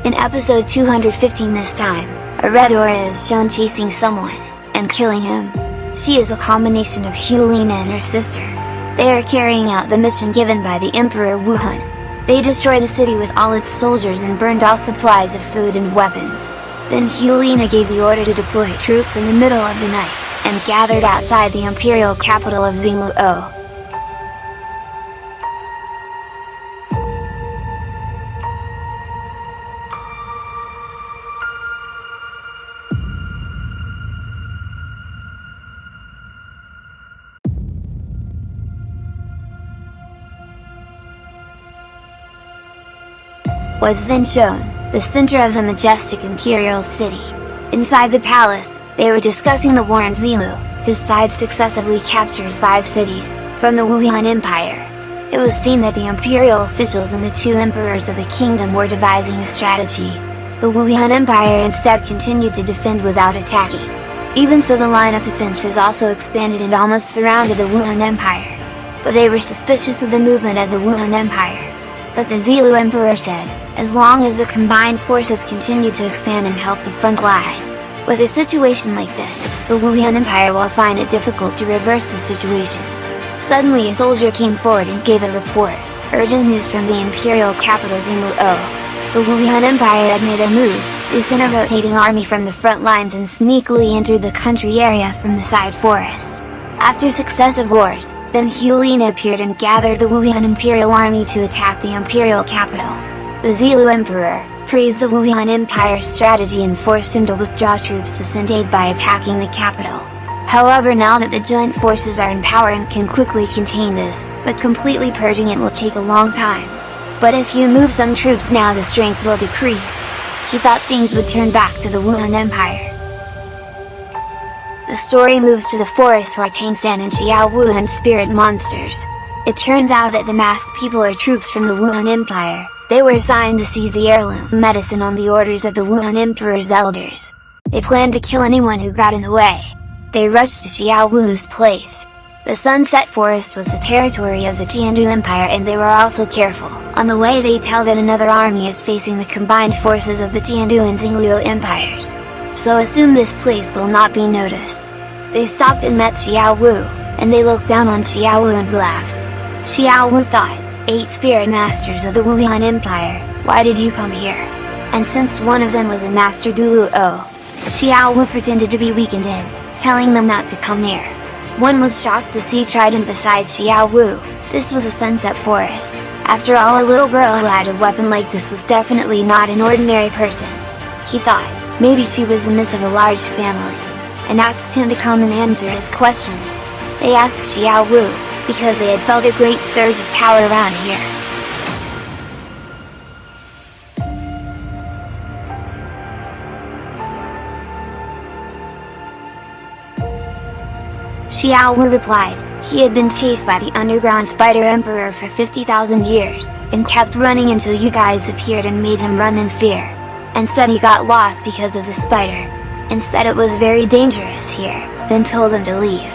In episode 215 this time, a red aura is shown chasing someone, and killing him. She is a combination of Hulina and her sister. They are carrying out the mission given by the Emperor Wuhan. They destroyed a city with all its soldiers and burned all supplies of food and weapons. Then Hulina gave the order to deploy troops in the middle of the night, and gathered outside the imperial capital of Xingluo. Was then shown, the center of the majestic imperial city. Inside the palace, they were discussing the war in Zilu. His side successively captured 5 cities, from the Wuhan Empire. It was seen that the imperial officials and the 2 emperors of the kingdom were devising a strategy. The Wuhan Empire instead continued to defend without attacking. Even so, the line of defense has also expanded and almost surrounded the Wuhan Empire. But they were suspicious of the movement of the Wuhan Empire. But the Zilu Emperor said, as long as the combined forces continue to expand and help the front line. With a situation like this, the Wuhan Empire will find it difficult to reverse the situation. Suddenly a soldier came forward and gave a report, urgent news from the imperial capital Xingluo. The Wuhan Empire had made a move. They sent a rotating army from the front lines and sneakily entered the country area from the side forests. After successive wars, then Hulina appeared and gathered the Wuhan Imperial Army to attack the imperial capital. The Zilu Emperor praised the Wuhan Empire's strategy and forced him to withdraw troops to send aid by attacking the capital. However, now that the joint forces are in power and can quickly contain this, but completely purging it will take a long time. But if you move some troops now, the strength will decrease. He thought things would turn back to the Wuhan Empire. The story moves to the forest where Tang and Xiao Wuhan's spirit monsters. It turns out that the masked people are troops from the Wuhan Empire. They were assigned to seize the heirloom medicine on the orders of the Wuhan Emperor's elders. They planned to kill anyone who got in the way. They rushed to Xiao Wu's place. The Sunset Forest was the territory of the Jiandu Empire, and they were also careful. On the way they tell that another army is facing the combined forces of the Jiandu and Xingluo empires. So assume this place will not be noticed. They stopped and met Xiao Wu, and they looked down on Xiao Wu and laughed. Xiao Wu thought, 8 spirit masters of the Wuhan Empire, why did you come here? And since one of them was a master Duluo, Xiao Wu pretended to be weakened in, telling them not to come near. One was shocked to see Trident beside Xiao Wu. This was a Sunset Forest. After all, a little girl who had a weapon like this was definitely not an ordinary person. He thought, maybe she was the miss of a large family, and asked him to come and answer his questions. They asked Xiao Wu, because they had felt a great surge of power around here. Xiao Wu replied, he had been chased by the underground spider emperor for 50,000 years, and kept running until you guys appeared and made him run in fear. And said he got lost because of the spider, and said it was very dangerous here, then told them to leave.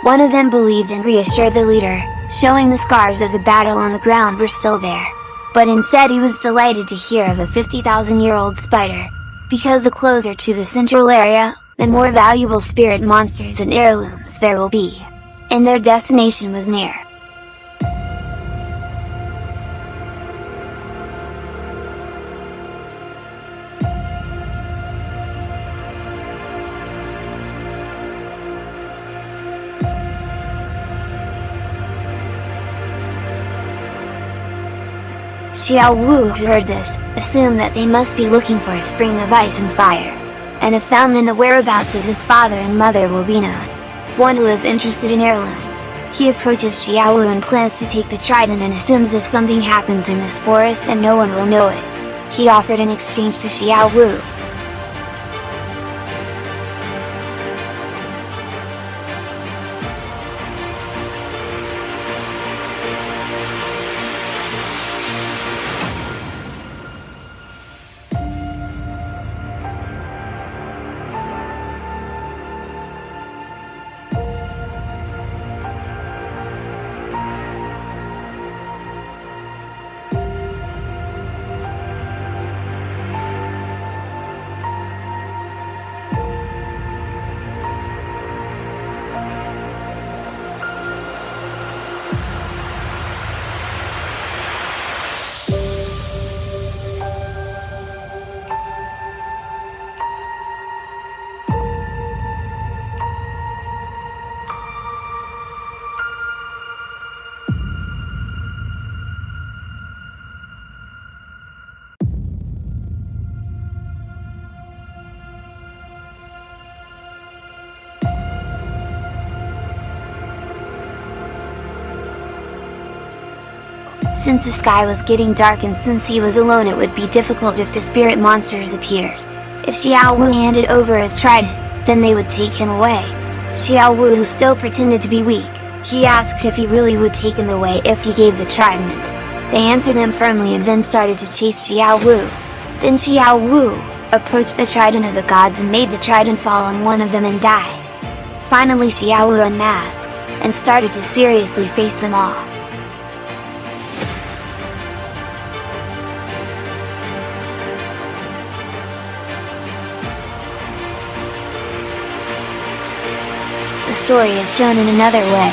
One of them believed and reassured the leader, showing the scars of the battle on the ground were still there. But instead he was delighted to hear of a 50,000-year-old spider, because the closer to the central area, the more valuable spirit monsters and heirlooms there will be. And their destination was near. Xiao Wu, who heard this, assumed that they must be looking for a spring of ice and fire. And if found, then the whereabouts of his father and mother will be known. One who is interested in heirlooms, he approaches Xiao Wu and plans to take the trident, and assumes if something happens in this forest and no one will know it. He offered in exchange to Xiao Wu. Since the sky was getting dark and since he was alone, it would be difficult if the spirit monsters appeared. If Xiao Wu handed over his trident, then they would take him away. Xiao Wu, who still pretended to be weak, he asked if he really would take him away if he gave the trident. They answered him firmly and then started to chase Xiao Wu. Then Xiao Wu approached the trident of the gods and made the trident fall on one of them and die. Finally Xiao Wu unmasked, and started to seriously face them all. The story is shown in another way.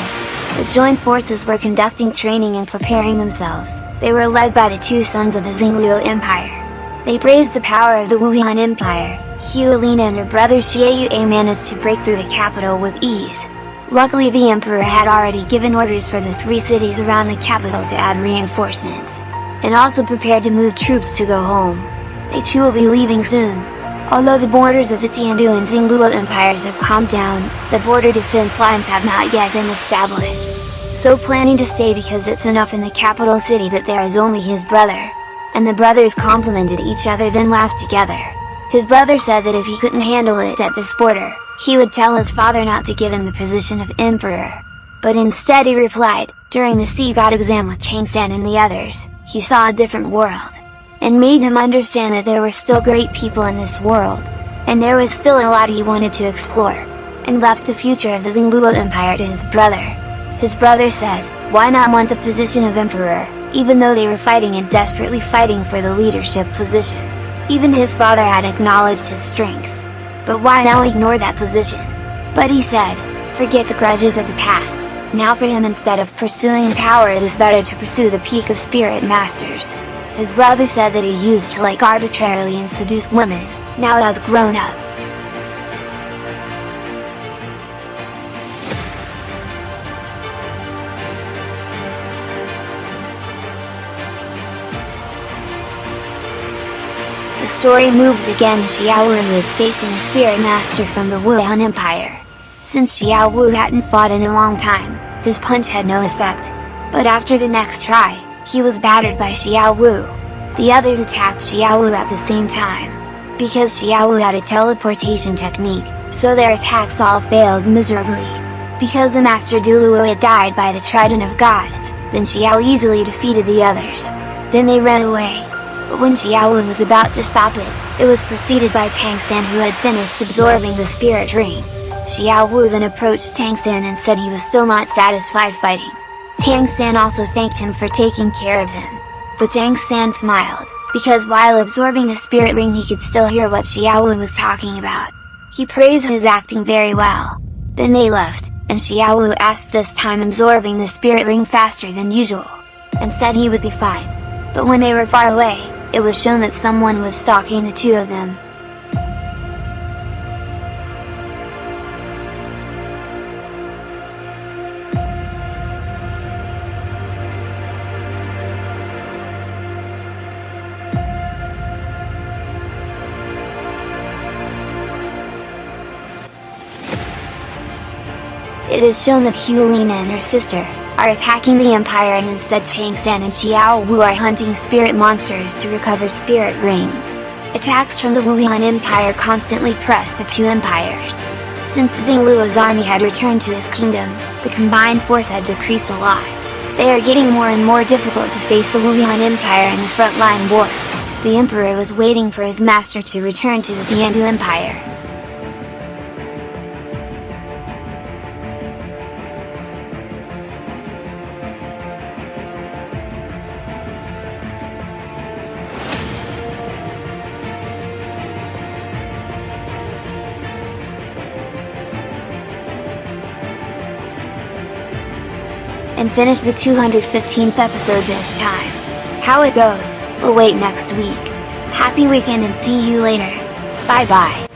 The joint forces were conducting training and preparing themselves. They were led by the two sons of the Xingluo Empire. They praised the power of the Wuhan Empire. Hualina and her brother Xieyue managed to break through the capital with ease. Luckily the emperor had already given orders for the 3 cities around the capital to add reinforcements, and also prepared to move troops to go home. They too will be leaving soon. Although the borders of the Tiandu and Xingluo empires have calmed down, the border defense lines have not yet been established. So planning to stay because it's enough in the capital city that there is only his brother. And the brothers complimented each other, then laughed together. His brother said that if he couldn't handle it at this border, he would tell his father not to give him the position of emperor. But instead he replied, during the Sea God exam with Tang and the others, he saw a different world, and made him understand that there were still great people in this world, and there was still a lot he wanted to explore, and left the future of the Xingluo Empire to his brother. His brother said, why not want the position of emperor, even though they were fighting and desperately fighting for the leadership position. Even his father had acknowledged his strength. But why now ignore that position? But he said, forget the grudges of the past. Now for him, instead of pursuing power, it is better to pursue the peak of spirit masters. His brother said that he used to like arbitrarily and seduce women, now he has grown up. The story moves again. Xiao Wu is facing a spirit master from the Wuhan Empire. Since Xiao Wu hadn't fought in a long time, his punch had no effect. But after the next try, he was battered by Xiao Wu. The others attacked Xiao Wu at the same time. Because Xiao Wu had a teleportation technique, so their attacks all failed miserably. Because the Master Duluo had died by the Trident of Gods, then Xiao easily defeated the others. Then they ran away. But when Xiao Wu was about to stop it, it was preceded by Tang, who had finished absorbing the spirit ring. Xiao Wu then approached Tang and said he was still not satisfied fighting. Tang also thanked him for taking care of him. But Tang smiled, because while absorbing the spirit ring he could still hear what Xiao Wu was talking about. He praised his acting very well. Then they left, and Xiao Wu asked this time absorbing the spirit ring faster than usual, and said he would be fine. But when they were far away, it was shown that someone was stalking the two of them. It is shown that Hualina and her sister are attacking the Empire, and instead Tang and Xiao Wu are hunting spirit monsters to recover spirit rings. Attacks from the Wuhan Empire constantly press the two empires. Since Xingluo's army had returned to his kingdom, the combined force had decreased a lot. They are getting more and more difficult to face the Wuhan Empire in the frontline war. The Emperor was waiting for his master to return to the Tiandu Empire. And finish the 215th episode this time. How it goes, we'll wait next week. Happy weekend and see you later. Bye bye.